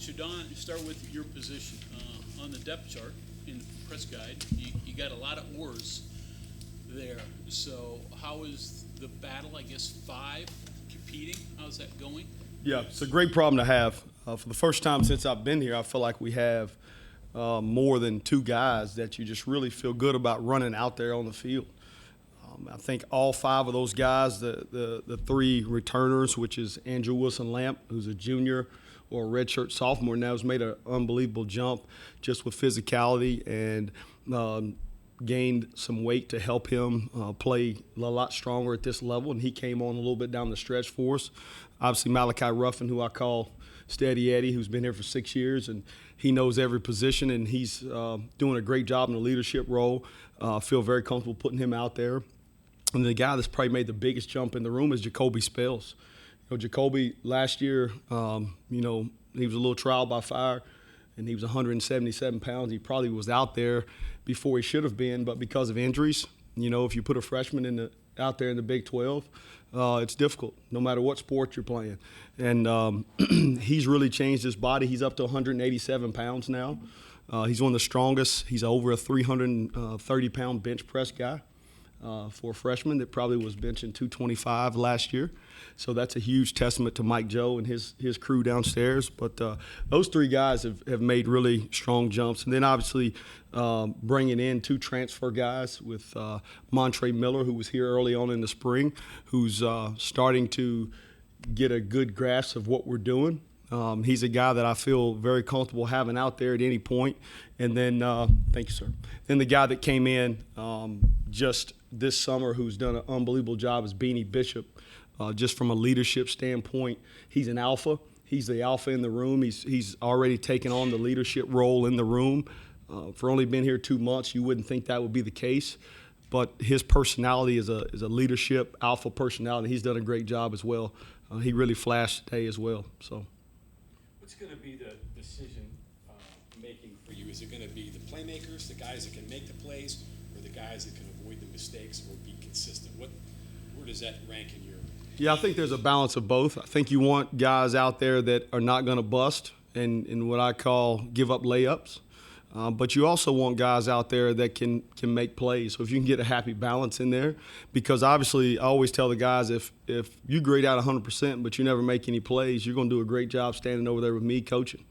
ShaDon, start with your position. On the depth chart in the press guide, you got a lot of oars there. So how is the battle, I guess, 5 competing? How's that going? Yeah, it's a great problem to have. For the first time since I've been here, I feel like we have more than 2 guys that you just really feel good about running out there on the field. I think all 5 of those guys, the 3 returners, which is Andrew Wilson-Lamp, who's a junior or a redshirt sophomore now, has made an unbelievable jump just with physicality and gained some weight to help him play a lot stronger at this level, and he came on a little bit down the stretch for us. Obviously, Malachi Ruffin, who I call Steady Eddie, who's been here for 6 years, and he knows every position, and he's doing a great job in the leadership role. I feel very comfortable putting him out there. And the guy that's probably made the biggest jump in the room is Jacoby Spells. Jacoby last year, he was a little trial by fire, and he was 177 pounds. He probably was out there before he should have been, but because of injuries, if you put a freshman out there in the Big 12, it's difficult, no matter what sport you're playing. And he's really changed his body. He's up to 187 pounds now. He's one of the strongest. He's over a 330-pound bench press guy. For a freshman that probably was benching 225 last year. So that's a huge testament to Mike Joe and his crew downstairs. But those 3 guys have made really strong jumps. And then obviously bringing in 2 transfer guys with Montre Miller, who was here early on in the spring, who's starting to get a good grasp of what we're doing. He's a guy that I feel very comfortable having out there at any point. And then, thank you, sir. Then the guy that came in just this summer who's done an unbelievable job is Beanie Bishop. Just from a leadership standpoint, he's an alpha. He's the alpha in the room. He's already taken on the leadership role in the room. For only being here 2 months, you wouldn't think that would be the case. But his personality is a leadership alpha personality. He's done a great job as well. He really flashed today as well. So. What's going to be the decision making for you? Is it going to be the playmakers, the guys that can make the plays, or the guys that can avoid the mistakes or be consistent? Where does that rank in your? Yeah, I think there's a balance of both. I think you want guys out there that are not going to bust and what I call give up layups. But you also want guys out there that can make plays. So if you can get a happy balance in there, because obviously I always tell the guys if you grade out 100% but you never make any plays, you're going to do a great job standing over there with me coaching,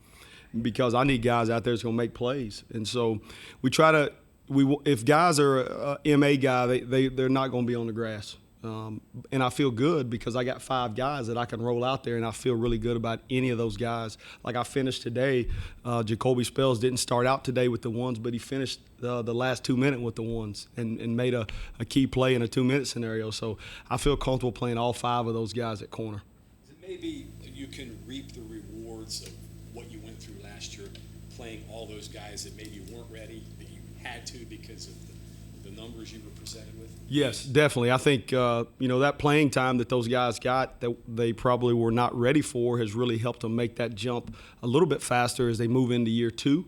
because I need guys out there that's going to make plays. And so we try to if guys are a MA guy, they're not going to be on the grass. And I feel good because I got 5 guys that I can roll out there, and I feel really good about any of those guys. Like I finished today, Jacoby Spells didn't start out today with the ones, but he finished the last 2 minutes with the ones and made a key play in a 2-minute scenario. So I feel comfortable playing all 5 of those guys at corner. Is it maybe you can reap the rewards of what you went through last year, playing all those guys that maybe weren't ready, that you had to because of the numbers you were presented with? Yes, definitely. I think, that playing time that those guys got that they probably were not ready for has really helped them make that jump a little bit faster as they move into year 2,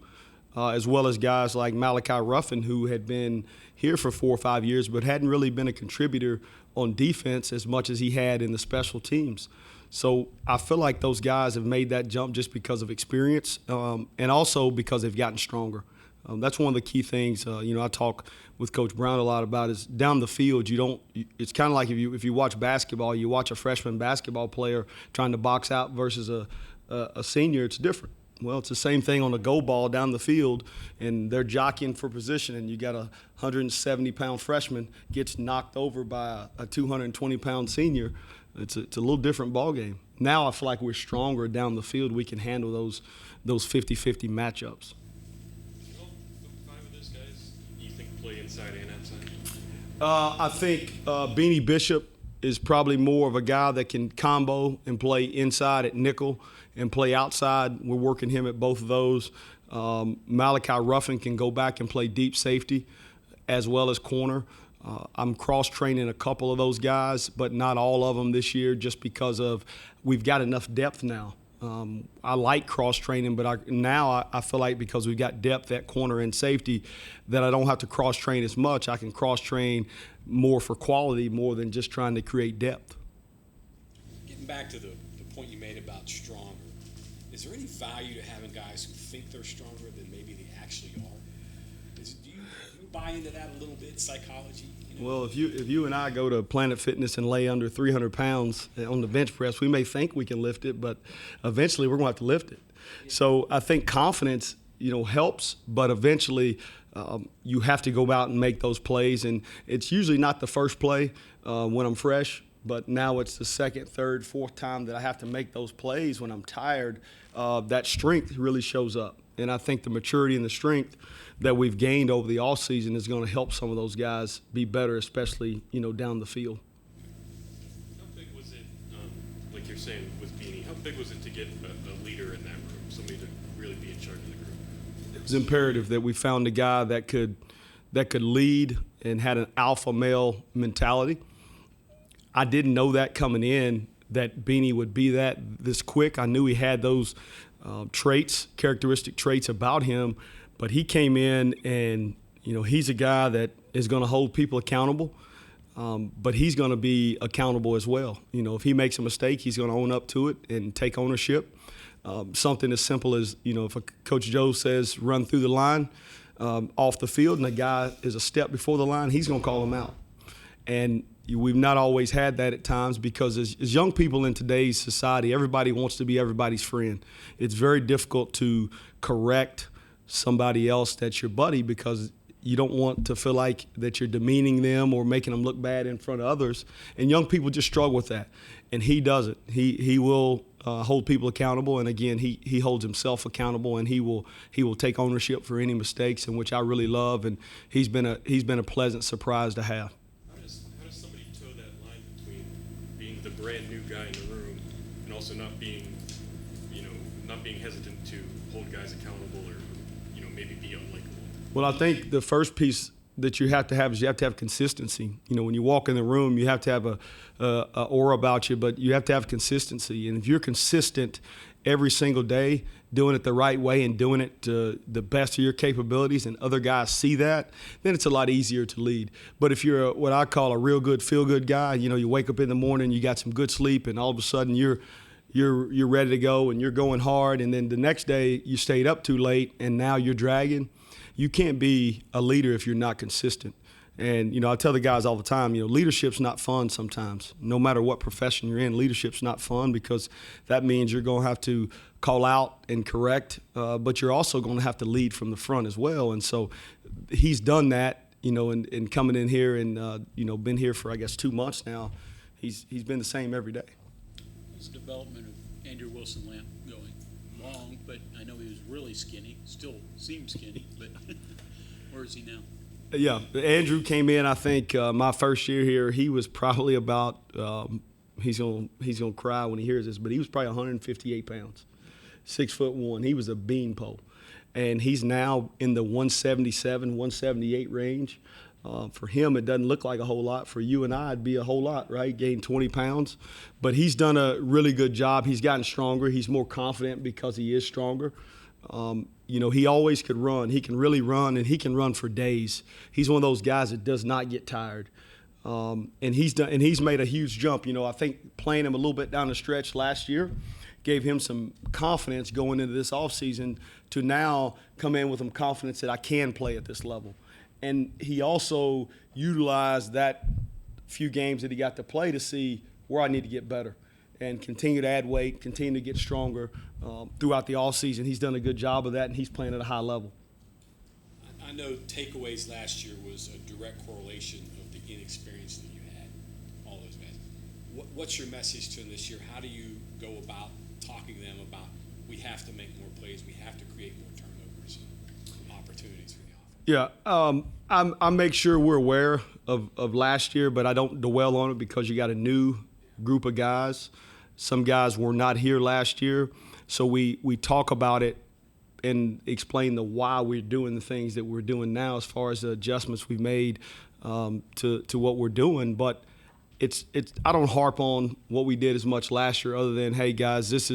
as well as guys like Malachi Ruffin, who had been here for 4 or 5 years but hadn't really been a contributor on defense as much as he had in the special teams. So I feel like those guys have made that jump just because of experience and also because they've gotten stronger. That's one of the key things, I talk with Coach Brown a lot about is down the field, it's kind of like if you watch basketball, you watch a freshman basketball player trying to box out versus a senior, it's different. Well, it's the same thing on a go ball down the field, and they're jockeying for position, and you got a 170-pound freshman gets knocked over by a 220-pound senior. It's a little different ball game. Now I feel like we're stronger down the field. We can handle those 50-50 matchups. Play inside and outside? I think Beanie Bishop is probably more of a guy that can combo and play inside at nickel and play outside. We're working him at both of those. Malachi Ruffin can go back and play deep safety as well as corner. I'm cross-training a couple of those guys, but not all of them this year just because we've got enough depth now. I like cross-training, but I feel like because we've got depth at corner and safety that I don't have to cross-train as much. I can cross-train more for quality more than just trying to create depth. Getting back to the point you made about stronger, is there any value to having guys who think they're stronger than maybe they actually are? Do you buy into that a little bit, psychology? You know? Well, if you and I go to Planet Fitness and lay under 300 pounds on the bench press, we may think we can lift it, but eventually we're going to have to lift it. Yeah. So I think confidence, helps, but eventually you have to go out and make those plays. And it's usually not the first play when I'm fresh, but now it's the second, third, fourth time that I have to make those plays when I'm tired. That strength really shows up. And I think the maturity and the strength that we've gained over the offseason is going to help some of those guys be better, especially, down the field. How big was it, like you're saying with Beanie, how big was it to get a leader in that room, somebody to really be in charge of the group? It was imperative that we found a guy that could lead and had an alpha male mentality. I didn't know that coming in, that Beanie would be this quick. I knew he had those characteristic traits about him, but he came in and, he's a guy that is going to hold people accountable, but he's going to be accountable as well. If he makes a mistake, he's going to own up to it and take ownership. Something as simple as, if Coach Joe says run through the line off the field and the guy is a step before the line, he's going to call him out. And we've not always had that at times because as young people in today's society, everybody wants to be everybody's friend. It's very difficult to correct somebody else that's your buddy because you don't want to feel like that you're demeaning them or making them look bad in front of others. And young people just struggle with that. And he does it. He will hold people accountable. And again, he holds himself accountable, and he will take ownership for any mistakes, in which I really love. And he's been a pleasant surprise to have. How does somebody toe that line between being the brand new guy in the room and also not being hesitant to hold guys accountable or maybe be unlikable? Well, I think the first piece that you have to have is you have to have consistency. When you walk in the room, you have to have a aura about you, but you have to have consistency. And if you're consistent every single day, doing it the right way and doing it to the best of your capabilities, and other guys see that, then it's a lot easier to lead. But if you're what I call a real good, feel-good guy, you wake up in the morning, you got some good sleep, and all of a sudden you're ready to go and you're going hard, and then the next day you stayed up too late and now you're dragging. You can't be a leader if you're not consistent. And, I tell the guys all the time, leadership's not fun sometimes. No matter what profession you're in, leadership's not fun because that means you're going to have to call out and correct, but you're also going to have to lead from the front as well. And so he's done that, and coming in here and, been here for, I guess, 2 months now. He's been the same every day. How's the development of Andrew Wilson-Lamp going? Long, but I know he was really skinny. Still seems skinny, but where is he now? Yeah, Andrew came in, I think, my first year here. He was probably about, he's gonna cry when he hears this, but he was probably 158 pounds, 6'1". He was a beanpole. And he's now in the 177, 178 range. For him, it doesn't look like a whole lot. For you and I, it'd be a whole lot, right? Gained 20 pounds. But he's done a really good job. He's gotten stronger. He's more confident because he is stronger. He always could run. He can really run, and he can run for days. He's one of those guys that does not get tired. And he's made a huge jump. I think playing him a little bit down the stretch last year gave him some confidence going into this offseason to now come in with some confidence that I can play at this level. And he also utilized that few games that he got to play to see where I need to get better and continue to add weight, continue to get stronger throughout the offseason. He's done a good job of that, and he's playing at a high level. I know takeaways last year was a direct correlation of the inexperience that you had, all those guys. What's your message to them this year? How do you go about talking to them about we have to make more plays, we have to create more turnovers and opportunities for the offense? Yeah, I make sure we're aware of last year, but I don't dwell on it because you got a new group of guys. Some guys were not here last year, so we talk about it and explain the why we're doing the things that we're doing now as far as the adjustments we've made to what we're doing. But it's I don't harp on what we did as much last year other than, hey guys, this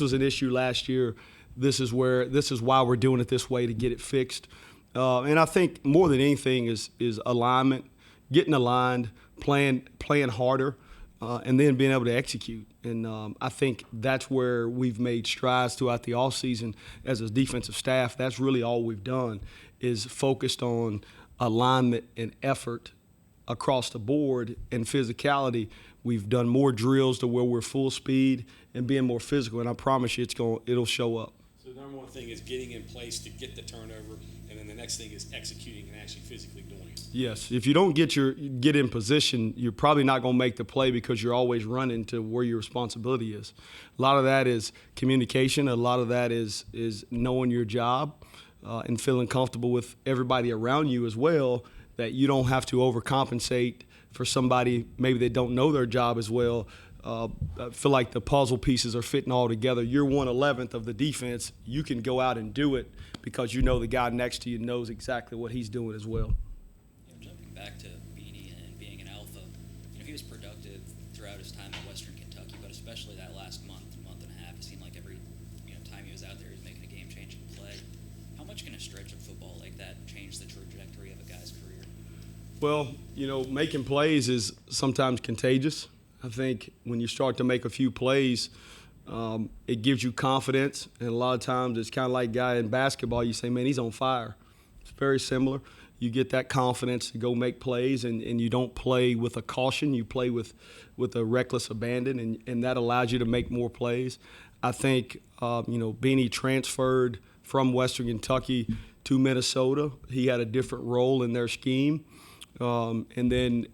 was an issue last year. This is why we're doing it this way to get it fixed. And I think more than anything is alignment, getting aligned, playing harder. and then being able to execute. And I think that's where we've made strides throughout the offseason as a defensive staff. That's really all we've done is focused on alignment and effort across the board and physicality. We've done more drills to where we're full speed and being more physical, and I promise you it'll show up. So the number one thing is getting in place to get the turnover, and then the next thing is executing and actually physically doing it. Yes, if you don't get in position, you're probably not going to make the play because you're always running to where your responsibility is. A lot of that is communication. A lot of that is knowing your job and feeling comfortable with everybody around you as well, that you don't have to overcompensate for somebody maybe they don't know their job as well. I feel like the puzzle pieces are fitting all together. You're 1/11th of the defense. You can go out and do it because you know the guy next to you knows exactly what he's doing as well. Jumping back to Beanie and being an alpha, he was productive throughout his time at Western Kentucky, but especially that last month and a half, it seemed like every time he was out there, he was making a game-changing play. How much can a stretch of football like that change the trajectory of a guy's career? Well, making plays is sometimes contagious. I think when you start to make a few plays, it gives you confidence, and a lot of times it's kind of like a guy in basketball. You say, man, he's on fire. It's very similar. You get that confidence to go make plays, and you don't play with a caution. You play with a reckless abandon, and that allows you to make more plays. I think, Beanie transferred from Western Kentucky to Minnesota. He had a different role in their scheme. And then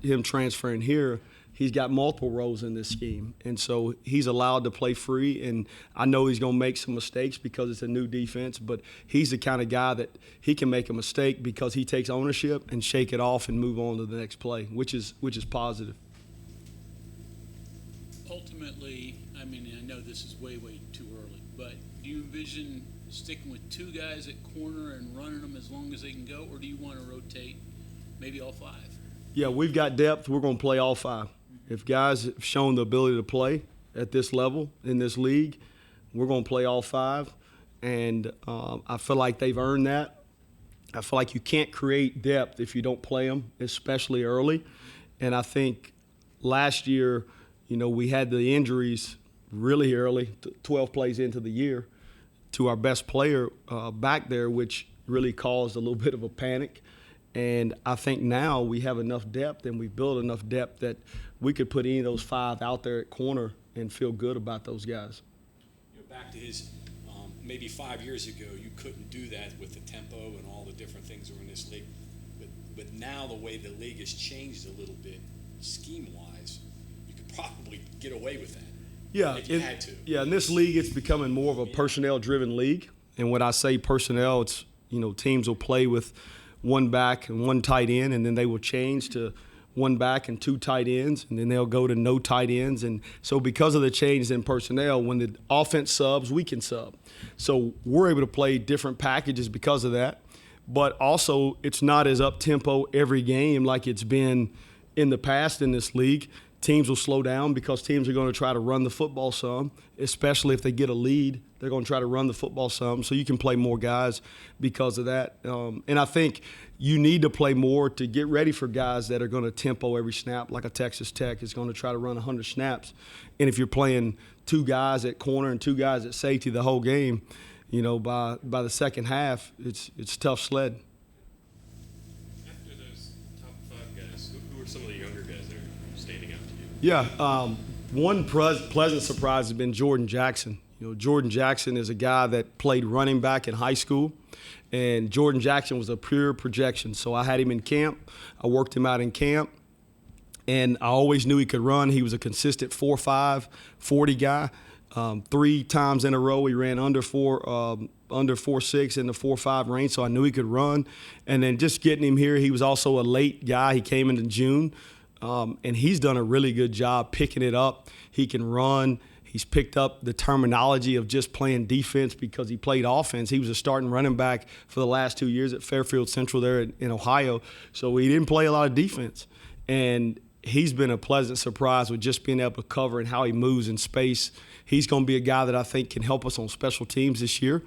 him transferring here, he's got multiple roles in this scheme. And so he's allowed to play free. And I know he's going to make some mistakes because it's a new defense, but he's the kind of guy that he can make a mistake because he takes ownership and shake it off and move on to the next play, which is positive. Ultimately, I know this is way, way too early, but do you envision sticking with two guys at corner and running them as long as they can go, or do you want to rotate maybe all five? Yeah, we've got depth. We're going to play all five. If guys have shown the ability to play at this level in this league, we're going to play all five. And I feel like they've earned that. I feel like you can't create depth if you don't play them, especially early. And I think last year, we had the injuries really early, 12 plays into the year, to our best player back there, which really caused a little bit of a panic. And I think now we have enough depth and we've built enough depth that we could put any of those five out there at corner and feel good about those guys. Back to his maybe 5 years ago, you couldn't do that with the tempo and all the different things that were in this league. But now the way the league has changed a little bit, scheme-wise, you could probably get away with that. Yeah, if you had to. Yeah, in this league, it's becoming more of a personnel-driven league. And when I say personnel, it's, teams will play with one back and one tight end, and then they will change to one back and two tight ends, and then they'll go to no tight ends. And so because of the changes in personnel, when the offense subs, we can sub. So we're able to play different packages because of that. But also, it's not as up-tempo every game like it's been in the past in this league. Teams will slow down because teams are going to try to run the football some, especially if they get a lead. They're going to try to run the football some, so you can play more guys because of that. And I think you need to play more to get ready for guys that are going to tempo every snap, like a Texas Tech is going to try to run 100 snaps. And if you're playing two guys at corner and two guys at safety the whole game, by the second half, it's tough sledding. After those top five guys, who are some of the younger guys that are standing out to you? Yeah, one pleasant surprise has been Jordan Jackson. Jordan Jackson is a guy that played running back in high school, and Jordan Jackson was a pure projection. So I had him in camp. I worked him out in camp, and I always knew he could run. He was a consistent 4.5, 40 guy. 3 times in a row he ran under 4.6 in the 4.5 range, so I knew he could run. And then just getting him here, he was also a late guy. He came in June, and he's done a really good job picking it up. He can run. He's picked up the terminology of just playing defense because he played offense. He was a starting running back for the last 2 years at Fairfield Central there in Ohio, so he didn't play a lot of defense. And he's been a pleasant surprise with just being able to cover and how he moves in space. He's going to be a guy that I think can help us on special teams this year.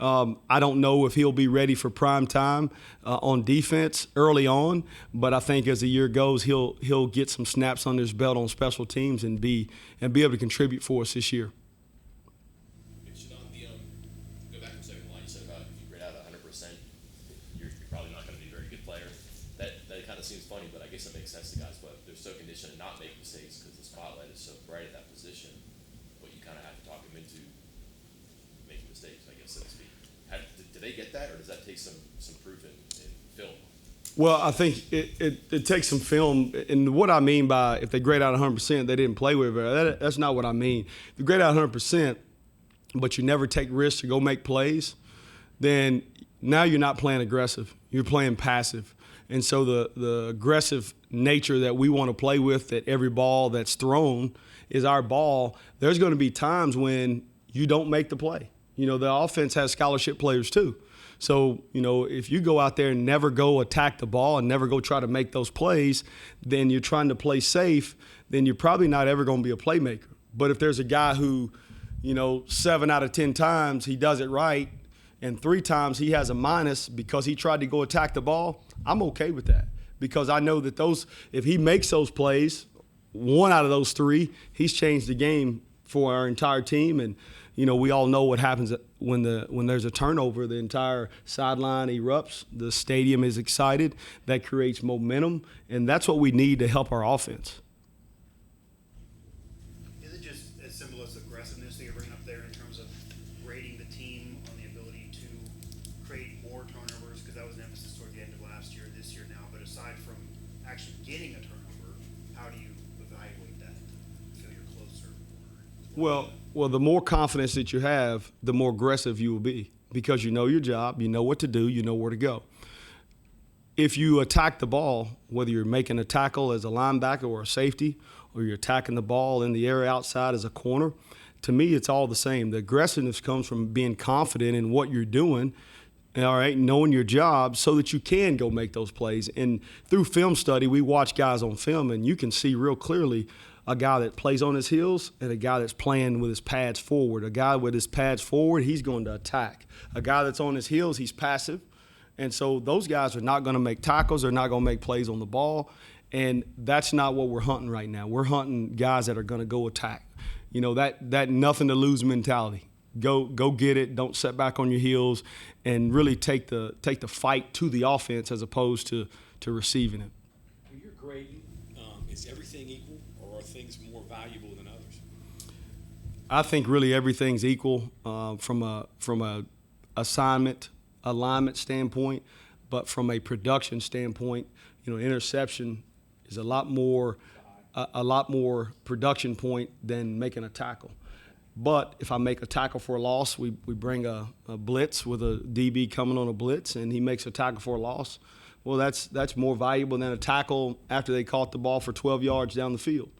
I don't know if he'll be ready for prime time on defense early on, but I think as the year goes, he'll get some snaps under his belt on special teams and be able to contribute for us this year. ShaDon, go back to the second line. You said about if you grade out 100%, you're probably not going to be a very good player. That kind of seems funny, but I guess it makes sense to guys. But they're so conditioned to not make mistakes because the spotlight is so bright at that position. But you kind of have to talk them into making mistakes, I guess, so to speak. Do they get that, or does that take some proof in film? Well, I think it takes some film. And what I mean by if they grade out 100%, they didn't play with it, that's not what I mean. If you grade out 100%, but you never take risks to go make plays, then now you're not playing aggressive. You're playing passive. And so the aggressive nature that we want to play with, that every ball that's thrown is our ball, there's going to be times when you don't make the play. The offense has scholarship players too. So, if you go out there and never go attack the ball and never go try to make those plays, then you're trying to play safe, then you're probably not ever going to be a playmaker. But if there's a guy who, 7 out of 10 times he does it right and 3 times he has a minus because he tried to go attack the ball, I'm okay with that. Because I know that if he makes those plays, 1 out of those 3, he's changed the game for our entire team. And we all know what happens when there's a turnover. The entire sideline erupts. The stadium is excited. That creates momentum, and that's what we need to help our offense. Is it just as simple as aggressiveness that you're bringing up there in terms of grading the team on the ability to create more turnovers? Because that was an emphasis toward the end of last year, this year now. But aside from actually getting a turnover, how do you evaluate that to feel you're closer? Well, the more confidence that you have, the more aggressive you will be because you know your job, you know what to do, you know where to go. If you attack the ball, whether you're making a tackle as a linebacker or a safety, or you're attacking the ball in the area outside as a corner, to me it's all the same. The aggressiveness comes from being confident in what you're doing, all right, knowing your job so that you can go make those plays. And through film study, we watch guys on film, and you can see real clearly a guy that plays on his heels and a guy that's playing with his pads forward. A guy with his pads forward, he's going to attack. A guy that's on his heels, he's passive. And so those guys are not going to make tackles. They're not going to make plays on the ball. And that's not what we're hunting right now. We're hunting guys that are going to go attack. That nothing to lose mentality. Go get it. Don't set back on your heels, and really take the fight to the offense as opposed to receiving it. When you're grading, is everything equal? Or are things more valuable than others? I think really everything's equal from a alignment standpoint, but from a production standpoint, interception is a lot more production point than making a tackle. But if I make a tackle for a loss, we bring a blitz with a DB coming on a blitz, and he makes a tackle for a loss. Well, that's more valuable than a tackle after they caught the ball for 12 yards down the field.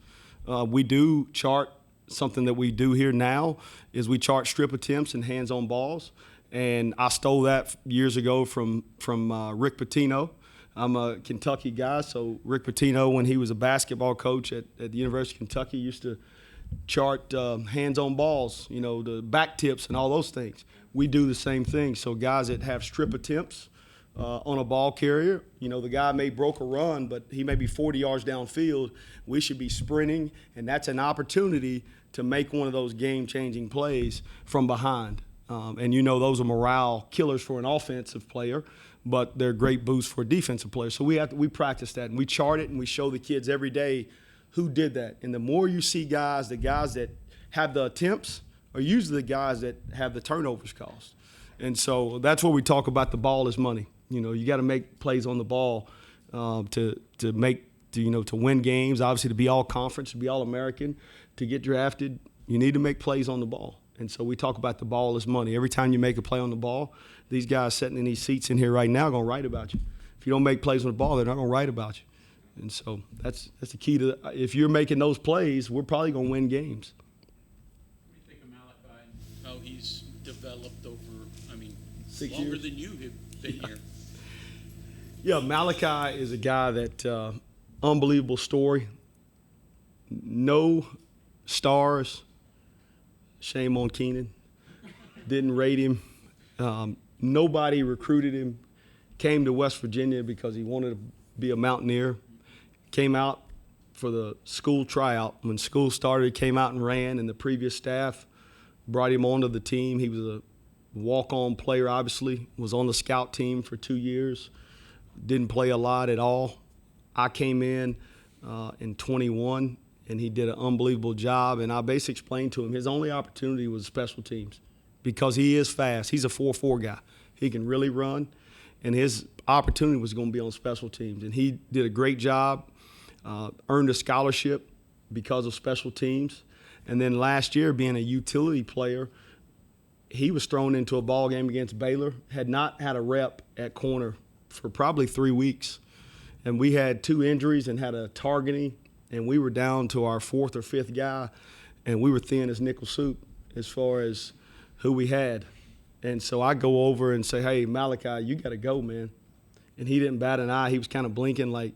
We do chart something that we do here now is we chart strip attempts and hands-on balls, and I stole that years ago from Rick Pitino. I'm a Kentucky guy, so Rick Pitino, when he was a basketball coach at the University of Kentucky, used to chart hands-on balls, the back tips and all those things. We do the same thing. So guys that have strip attempts on a ball carrier, the guy may broke a run, but he may be 40 yards downfield. We should be sprinting, and that's an opportunity to make one of those game-changing plays from behind. And those are morale killers for an offensive player, but they're great boosts for a defensive player. So we practice that, and we chart it, and we show the kids every day who did that. And the more you see the guys that have the attempts are usually the guys that have the turnovers caused. And so that's what we talk about. The ball is money. You got to make plays on the ball to win games. Obviously, to be all conference, to be all American, to get drafted, you need to make plays on the ball. And so we talk about the ball is money. Every time you make a play on the ball, these guys sitting in these seats in here right now are going to write about you. If you don't make plays on the ball, they're not going to write about you. And so that's the key to if you're making those plays, we're probably going to win games. What do you think of Malachi and how he's developed over, 6 longer years? than you have been here? Yeah, Malachi is a guy that unbelievable story. No stars. Shame on Keenan. Didn't rate him Nobody recruited him, came to West Virginia because he wanted to be a Mountaineer. Came out for the school tryout. When school started, he came out and ran, and the previous staff brought him onto the team. He was a walk-on player, obviously, was on the scout team for 2 years, didn't play a lot at all. I came in 21, and he did an unbelievable job, and I basically explained to him his only opportunity was special teams because he is fast. He's a 4-4 guy. He can really run, and his opportunity was going to be on special teams, and he did a great job, earned a scholarship because of special teams. And then last year, being a utility player, he was thrown into a ball game against Baylor, had not had a rep at corner for probably 3 weeks. And we had 2 injuries and had a targeting, and we were down to our 4th or 5th guy, and we were thin as nickel soup as far as who we had. And so I go over and say, hey, Malachi, you got to go, man. And he didn't bat an eye. He was kind of blinking like,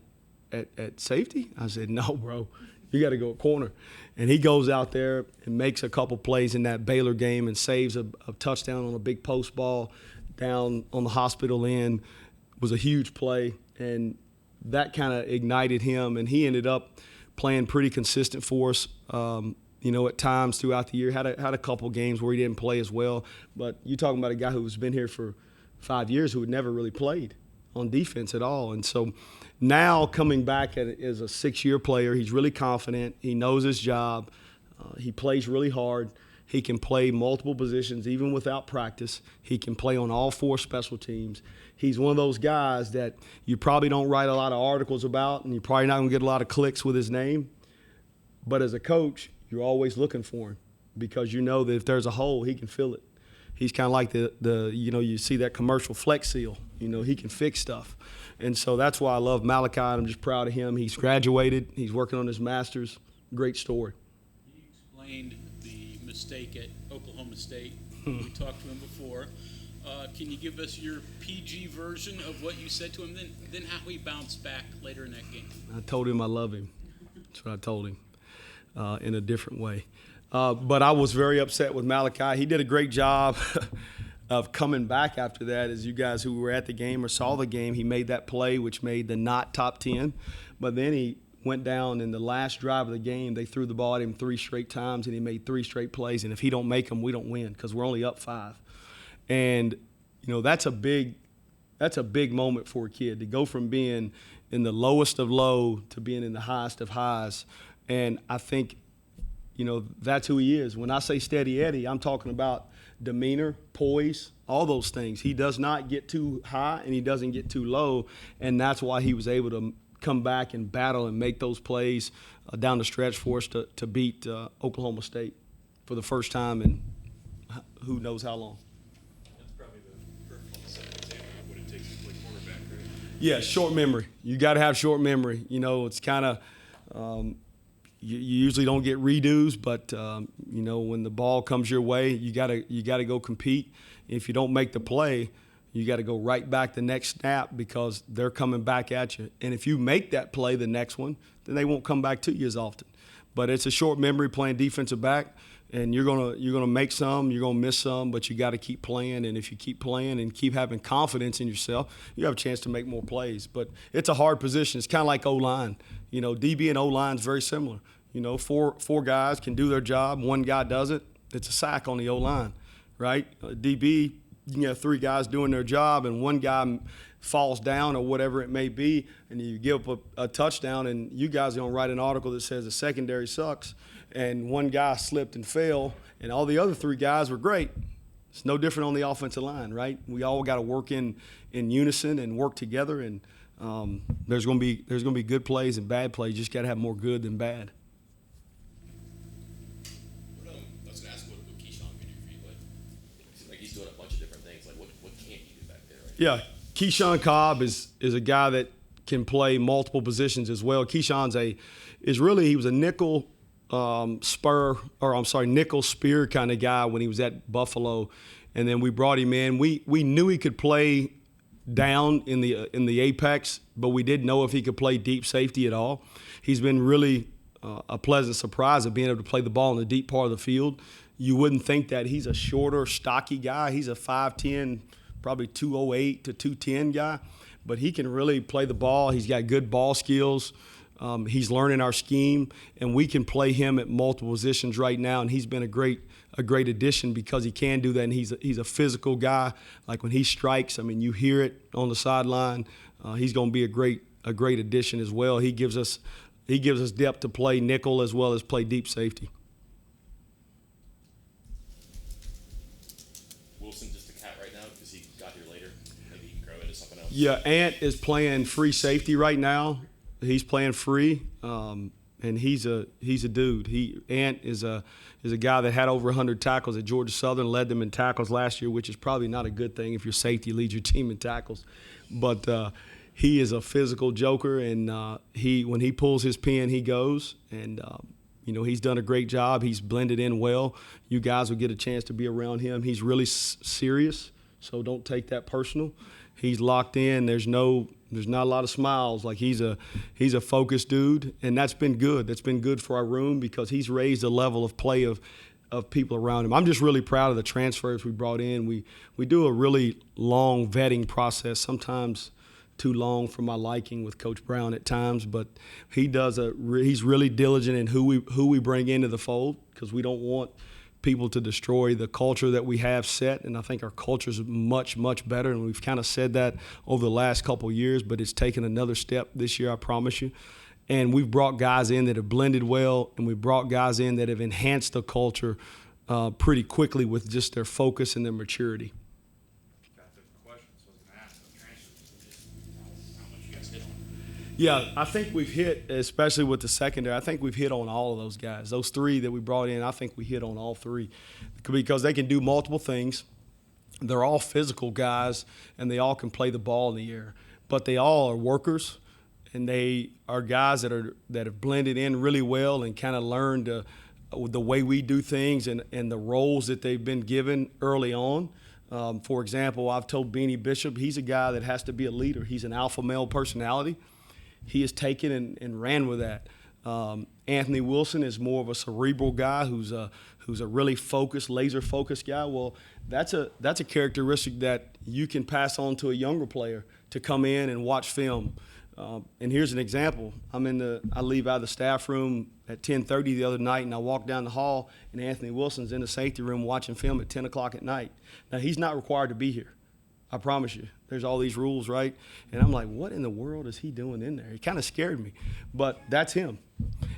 at safety? I said, no, bro, you got to go at corner. And he goes out there and makes a couple plays in that Baylor game and saves a touchdown on a big post ball down on the hospital end. It was a huge play, and that kind of ignited him, and he ended up playing pretty consistent for us. At times throughout the year, had a couple games where he didn't play as well. But you're talking about a guy who's been here for 5 years who had never really played on defense at all. And so now coming back as a 6-year player, he's really confident. He knows his job. He plays really hard. He can play multiple positions even without practice. He can play on all 4 special teams. He's one of those guys that you probably don't write a lot of articles about, and you're probably not going to get a lot of clicks with his name. But as a coach, you're always looking for him because you know that if there's a hole, he can fill it. He's kind of like the you see that commercial Flex Seal. He can fix stuff. And so that's why I love Malachi. I'm just proud of him. He's graduated. He's working on his master's. Great story. You explained the mistake at Oklahoma State. We talked to him before. Can you give us your PG version of what you said to him, then how he bounced back later in that game? I told him I love him. That's what I told him in a different way. But I was very upset with Malachi. He did a great job of coming back after that. As you guys who were at the game or saw the game, he made that play, which made the not top 10. But then he went down in the last drive of the game. They threw the ball at him 3 straight times, and he made 3 straight plays. And if he don't make them, we don't win because we're only up 5. And, that's a big moment for a kid to go from being in the lowest of low to being in the highest of highs. And I think, that's who he is. When I say steady Eddie, I'm talking about demeanor, poise, all those things. He does not get too high and he doesn't get too low, and that's why he was able to come back and battle and make those plays down the stretch for us to beat Oklahoma State for the first time in who knows how long. That's probably the perfect example of what it takes to play cornerback, right? Yeah, short memory. You got to have short memory. It's kind of you usually don't get redos, but when the ball comes your way, you gotta go compete. If you don't make the play, you got to go right back the next snap because they're coming back at you. And if you make that play, the next one, then they won't come back to you as often. But it's a short memory playing defensive back, and you're gonna make some, you're gonna miss some, but you got to keep playing. And if you keep playing and keep having confidence in yourself, you have a chance to make more plays. But it's a hard position. It's kind of like O-line. DB and O-line is very similar. Four guys can do their job. One guy doesn't. It's a sack on the O-line, right? DB, you can have 3 guys doing their job, and one guy falls down or whatever it may be, and you give up a touchdown, and you guys are going to write an article that says the secondary sucks, and one guy slipped and fell, and all the other 3 guys were great. It's no different on the offensive line, right? We all got to work in unison and work together, and there's going to be good plays and bad plays. You just got to have more good than bad. I was going to ask what Keyshawn can do for you, but it seems like he's doing a bunch of different things. Like, what can't you do back there? Right? Yeah, Keyshawn Cobb is a guy that can play multiple positions as well. Keyshawn's he was a nickel nickel spear kind of guy when he was at Buffalo, and then we brought him in. We knew he could play down in the apex, but we didn't know if he could play deep safety at all. He's been really a pleasant surprise of being able to play the ball in the deep part of the field. You wouldn't think that. He's a shorter, stocky guy. He's a 5'10", probably 208 to 210 guy, but he can really play the ball. He's got good ball skills. He's learning our scheme, and we can play him at multiple positions right now, and he's been a great addition because he can do that, and he's a physical guy. Like when he strikes, I mean, you hear it on the sideline. He's going to be a great addition as well. He gives us depth to play nickel as well as play deep safety. Wilson just a cat right now because he got here later. Maybe he can grow into something else. Yeah, Ant is playing free safety right now. He's playing free, and he's a dude. Ant is a guy that had over 100 tackles at Georgia Southern, led them in tackles last year, which is probably not a good thing if your safety leads your team in tackles. But he is a physical joker, and when he pulls his pen, he goes. And he's done a great job. He's blended in well. You guys will get a chance to be around him. He's really serious, so don't take that personal. He's locked in. There's not a lot of smiles. Like he's a focused dude, and that's been good. That's been good for our room because he's raised the level of play of people around him. I'm just really proud of the transfers we brought in. We do a really long vetting process, sometimes too long for my liking with Coach Brown at times, but he's really diligent in who we bring into the fold because we don't want people to destroy the culture that we have set, and I think our culture is much, much better, and we've kind of said that over the last couple of years, but it's taken another step this year, I promise you. And we've brought guys in that have blended well, and we've brought guys in that have enhanced the culture pretty quickly with just their focus and their maturity. Yeah, I think we've hit, especially with the secondary, I think we've hit on all of those guys. Those three that we brought in, I think we hit on all three because they can do multiple things. They're all physical guys, and they all can play the ball in the air. But they all are workers, and they are guys that have blended in really well and kind of learned the way we do things and the roles that they've been given early on. For example, I've told Beanie Bishop he's a guy that has to be a leader. He's an alpha male personality. He has taken and ran with that. Anthony Wilson is more of a cerebral guy who's a really focused, laser-focused guy. Well, that's a characteristic that you can pass on to a younger player to come in and watch film. And here's an example. I leave out of the staff room at 10:30 the other night, and I walk down the hall, and Anthony Wilson's in the safety room watching film at 10 o'clock at night. Now, he's not required to be here. I promise you. There's all these rules, right? And I'm like, what in the world is he doing in there? He kind of scared me. But that's him.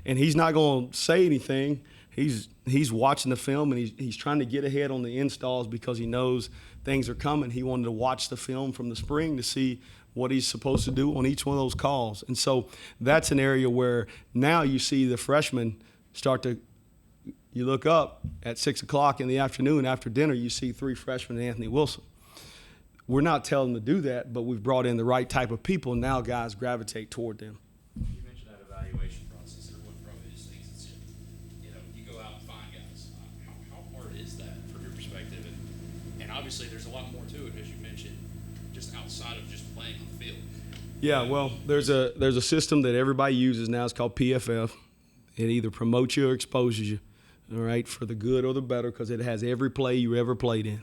And he's not going to say anything. He's watching the film, and he's trying to get ahead on the installs because he knows things are coming. He wanted to watch the film from the spring to see what he's supposed to do on each one of those calls. And so that's an area where now you see the freshmen you look up at 6 o'clock in the afternoon after dinner, you see three freshmen and Anthony Wilson. We're not telling them to do that, but we've brought in the right type of people, and now guys gravitate toward them. You mentioned that evaluation process. Everyone probably just thinks it's, you go out and find guys. How hard is that from your perspective? And obviously there's a lot more to it, as you mentioned, just outside of just playing on the field. Yeah, well, there's a system that everybody uses now. It's called PFF. It either promotes you or exposes you, all right, for the good or the better, because it has every play you ever played in.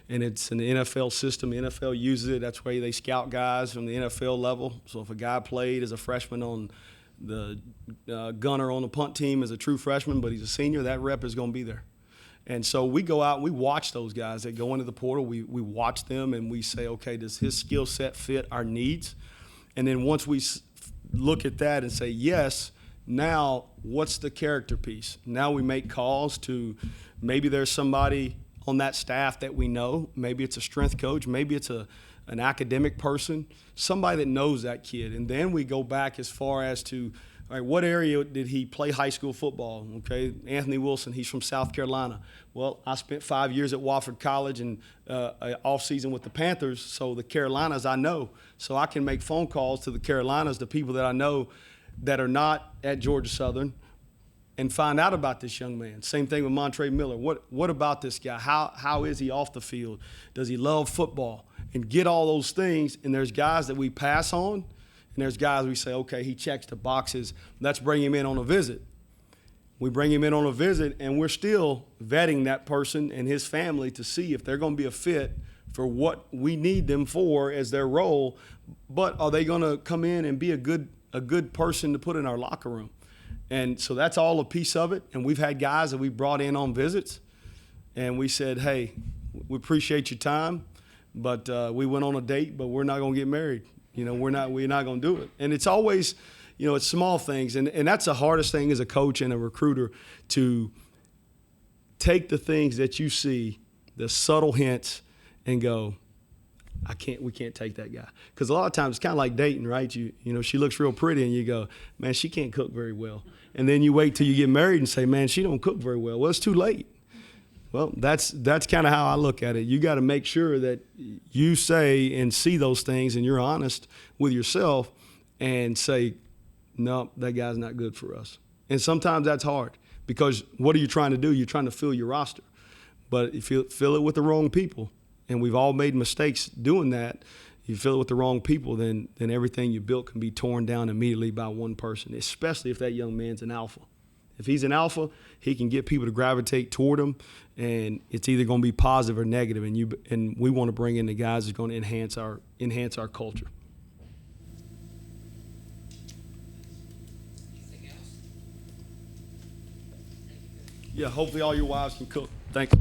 And it's an NFL system. The NFL uses it. That's why they scout guys from the NFL level. So if a guy played as a freshman on the gunner on the punt team as a true freshman, but he's a senior, that rep is going to be there. And so we go out and we watch those guys that go into the portal. We watch them and we say, okay, does his skill set fit our needs? And then once we look at that and say, yes, now what's the character piece? Now we make calls to maybe there's somebody on that staff that we know. Maybe it's a strength coach. Maybe it's an academic person, somebody that knows that kid. And then we go back as far as to, all right, what area did he play high school football? Okay, Anthony Wilson, he's from South Carolina. Well, I spent 5 years at Wofford College and off season with the Panthers, so the Carolinas I know. So I can make phone calls to the Carolinas, the people that I know that are not at Georgia Southern, and find out about this young man. Same thing with Montre Miller. What about this guy? How is he off the field? Does he love football? And get all those things, and there's guys that we pass on, and there's guys we say, okay, he checks the boxes. Let's bring him in on a visit. We bring him in on a visit, and we're still vetting that person and his family to see if they're going to be a fit for what we need them for as their role. But are they going to come in and be a good person to put in our locker room? And so that's all a piece of it. And we've had guys that we brought in on visits, and we said, hey, we appreciate your time, but we went on a date, but we're not going to get married. You know, we're not going to do it. And it's always, you know, it's small things. And that's the hardest thing as a coach and a recruiter, to take the things that you see, the subtle hints, and go, we can't take that guy. Because a lot of times it's kind of like dating, right? You know, she looks real pretty, and you go, man, she can't cook very well. And then you wait till you get married and say, man, she don't cook very well. Well, it's too late. Well, that's kind of how I look at it. You got to make sure that you say and see those things, and you're honest with yourself and say, no, that guy's not good for us. And sometimes that's hard, because what are you trying to do? You're trying to fill your roster. But if you fill it with the wrong people, and we've all made mistakes doing that, you fill it with the wrong people, then everything you built can be torn down immediately by one person, especially if that young man's an alpha. If he's an alpha, he can get people to gravitate toward him, and it's either going to be positive or negative. And we want to bring in the guys that's going to enhance our culture. Anything else? Yeah, hopefully all your wives can cook. Thank you.